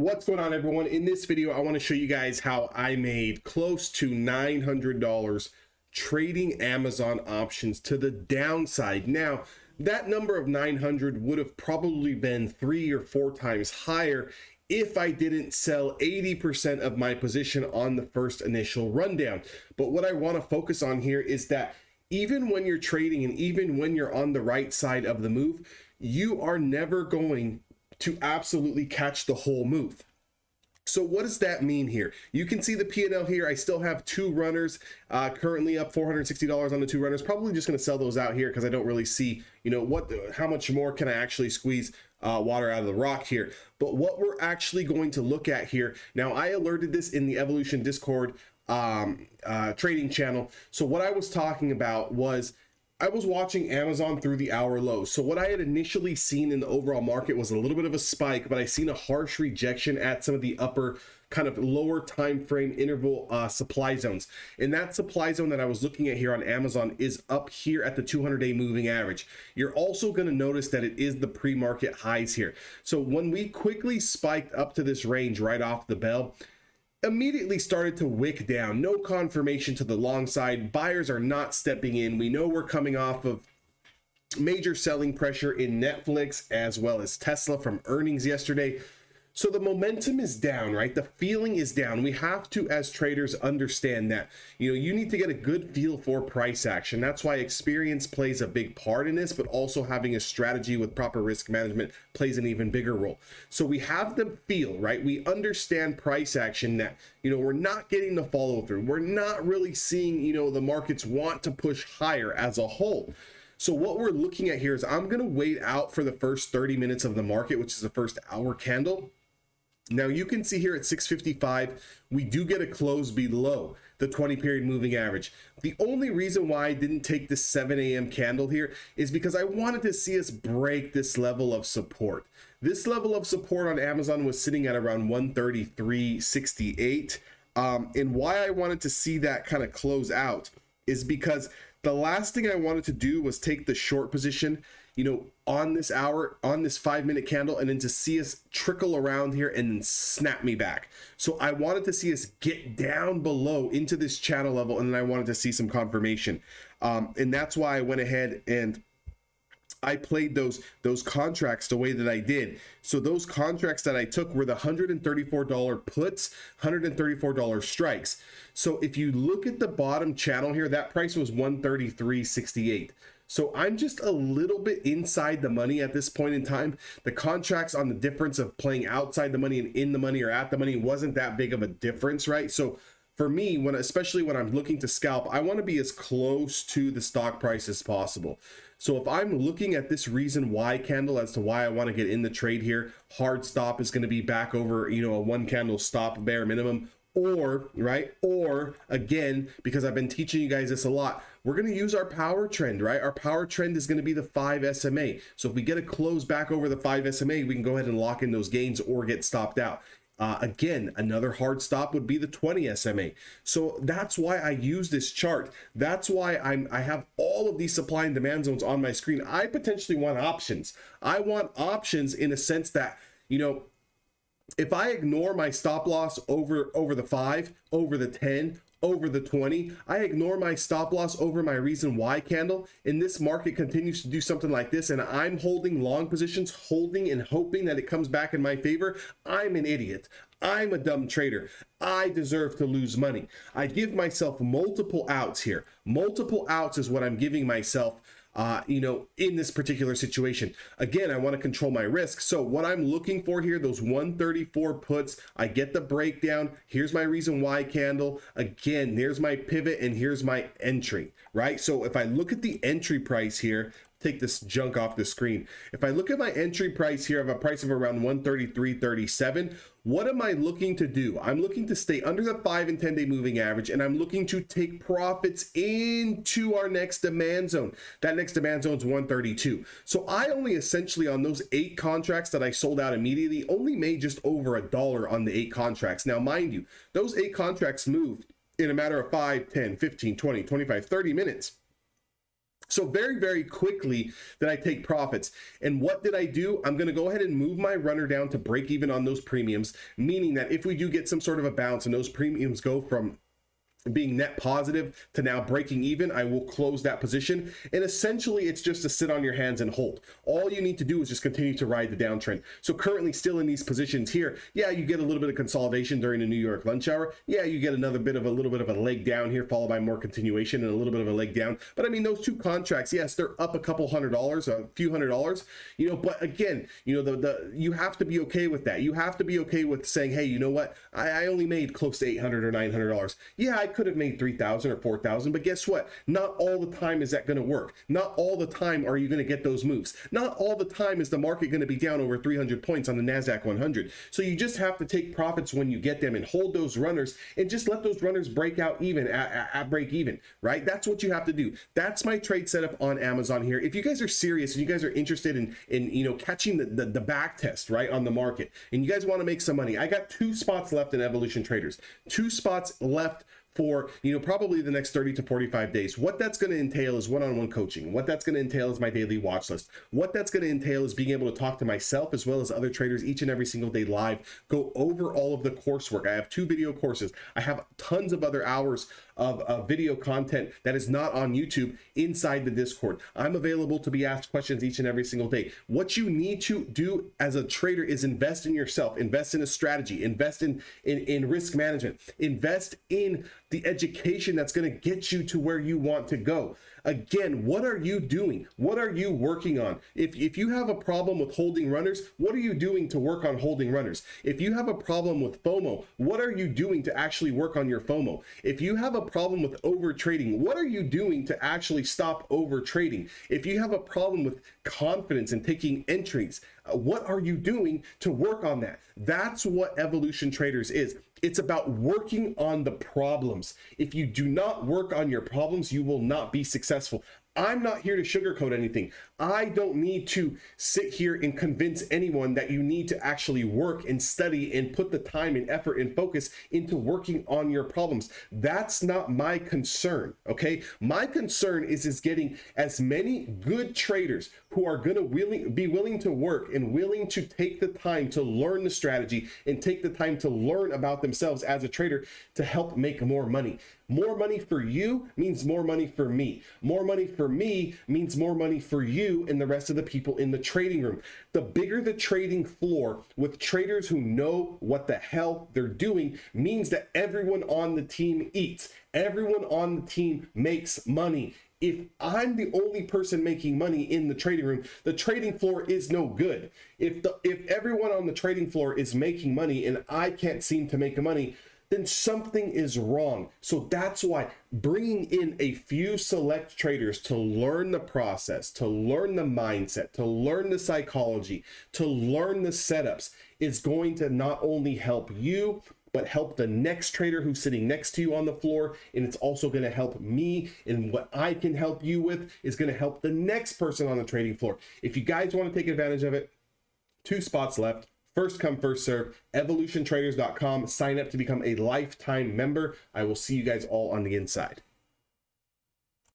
What's going on, everyone? In this video, I want to show you guys how I made close to $900 trading Amazon options to the downside. Now, that number of 900 would have probably been 3 or 4 times higher if I didn't sell 80% of my position on the first initial rundown. But what I want to focus on here is that even when you're trading and even when you're on the right side of the move, you are never going to absolutely catch the whole move. So what does that mean here? You can see the P&L here. I still have 2 runners, currently up $460 on the 2 runners. Probably just going to sell those out here because I don't really see, how much more can I actually squeeze water out of the rock here. But what we're actually going to look at here, now I alerted this in the Evolution Discord trading channel. So what I was talking about was I was watching Amazon through the hour low. So what I had initially seen in the overall market was a little bit of a spike, but I seen a harsh rejection at some of the upper kind of lower time frame interval supply zones. And that supply zone that I was looking at here on Amazon is up here at the 200-day moving average. You're also going to notice that it is the pre-market highs here. So when we quickly spiked up to this range right off the bell, immediately started to wick down. No confirmation to the long side. Buyers are not stepping in. We know we're coming off of major selling pressure in Netflix as well as Tesla from earnings yesterday. So the momentum is down, right? The feeling is down. We have to, as traders, understand that, you need to get a good feel for price action. That's why experience plays a big part in this, but also having a strategy with proper risk management plays an even bigger role. So we have the feel, right? We understand price action that, we're not getting the follow through. We're not really seeing, the markets want to push higher as a whole. So what we're looking at here is I'm going to wait out for the first 30 minutes of the market, which is the first hour candle. Now you can see here at 6:55, we do get a close below the 20 period moving average. The only reason why I didn't take this 7 a.m. candle here is because I wanted to see us break this level of support. This level of support on Amazon was sitting at around 133.68. And why I wanted to see that kind of close out is because the last thing I wanted to do was take the short position, on this hour, on this 5-minute candle, and then to see us trickle around here and then snap me back. So I wanted to see us get down below into this channel level, and then I wanted to see some confirmation. And that's why I went ahead and I played those contracts the way that I did. So those contracts that I took were the $134 puts, $134 strikes. So if you look at the bottom channel here, that price was 133.68. So I'm just a little bit inside the money at this point in time. The contracts on the difference of playing outside the money and in the money or at the money wasn't that big of a difference, right? So for me, especially when I'm looking to scalp, I want to be as close to the stock price as possible. So if I'm looking at this reason why candle as to why I want to get in the trade here, hard stop is going to be back over, a 1 candle stop bare minimum. Or again, because I've been teaching you guys this a lot, we're going to use our power trend, right? Our power trend is going to be the 5 SMA. So if we get a close back over the 5 SMA, we can go ahead and lock in those gains or get stopped out. Again, another hard stop would be the 20 SMA. So that's why I use this chart. That's why I have all of these supply and demand zones on my screen. I potentially want options. I want options in a sense that, if I ignore my stop loss over the 5, over the 10, over the 20, I ignore my stop loss over my reason why candle, and this market continues to do something like this, and I'm holding long positions, holding and hoping that it comes back in my favor, I'm an idiot. I'm a dumb trader. I deserve to lose money. I give myself multiple outs here. Multiple outs is what I'm giving myself in this particular situation. Again, I want to control my risk. So what I'm looking for here, those 134 puts, I get the breakdown. Here's my reason why candle. Again, there's my pivot and here's my entry, right? So if I look at the entry price here, take this junk off the screen. If I look at my entry price here, I have a price of around 133.37. What am I looking to do? I'm looking to stay under the 5 and 10-day moving average, and I'm looking to take profits into our next demand zone. That next demand zone is 132. So I only essentially, on those 8 contracts that I sold out immediately, only made just over $1 on the 8 contracts. Now, mind you, those 8 contracts moved in a matter of 5, 10, 15, 20, 25, 30 minutes. So very, very quickly did I take profits. And what did I do? I'm going to go ahead and move my runner down to break even on those premiums, meaning that if we do get some sort of a bounce and those premiums go from being net positive to now breaking even, I will close that position. And essentially it's just to sit on your hands and hold. All you need to do is just continue to ride the downtrend. So currently still in these positions here, yeah, you get a little bit of consolidation during the New York lunch hour. Yeah, you get another bit of a little bit of a leg down here, followed by more continuation and a little bit of a leg down. But I mean, those two contracts, yes, they're up a couple $100, a few $100, you know, but again, you know, you have to be okay with that. You have to be okay with saying, hey, you know what? I only made close to $800 or $900. Yeah, I could have made 3,000 or 4,000, but guess what? Not all the time is that going to work. Not all the time are you going to get those moves. Not all the time is the market going to be down over 300 points on the NASDAQ 100. So you just have to take profits when you get them and hold those runners and just let those runners break out even at break even, right? That's what you have to do. That's my trade setup on Amazon here. If you guys are serious and you guys are interested in you know, catching the back test, right, on the market, and you guys want to make some money, I got 2 spots left in Evolution Traders. 2 spots left for, you know, probably the next 30 to 45 days. What that's going to entail is one-on-one coaching. What that's going to entail is my daily watch list. What that's going to entail is being able to talk to myself as well as other traders each and every single day live, go over all of the coursework. I have 2 video courses. I have tons of other hours of video content that is not on YouTube inside the Discord. I'm available to be asked questions each and every single day. What you need to do as a trader is invest in yourself, invest in a strategy, invest in risk management, invest in the education that's going to get you to where you want to go. Again, what are you doing? What are you working on? If you have a problem with holding runners, what are you doing to work on holding runners? If you have a problem with FOMO, what are you doing to actually work on your FOMO? If you have a problem with over trading, what are you doing to actually stop over trading? If you have a problem with confidence and taking entries, what are you doing to work on that? That's what Evolution Traders is. It's about working on the problems. If you do not work on your problems, you will not be successful. I'm not here to sugarcoat anything. I don't need to sit here and convince anyone that you need to actually work and study and put the time and effort and focus into working on your problems. That's not my concern, okay? My concern is getting as many good traders who are going to be willing to work and willing to take the time to learn the strategy and take the time to learn about themselves as a trader to help make more money. More money for you means more money for me. More money for me means more money for you and the rest of the people in the trading room. The bigger the trading floor with traders who know what the hell they're doing means that everyone on the team eats. Everyone on the team makes money. If I'm the only person making money in the trading room, the trading floor is no good. If everyone on the trading floor is making money and I can't seem to make money, then something is wrong. So that's why bringing in a few select traders to learn the process, to learn the mindset, to learn the psychology, to learn the setups is going to not only help you, but help the next trader who's sitting next to you on the floor. And it's also going to help me, and what I can help you with is going to help the next person on the trading floor. If you guys want to take advantage of it, 2 spots left. First come, first serve. EvolutionTraders.com. Sign up to become a lifetime member. I will see you guys all on the inside.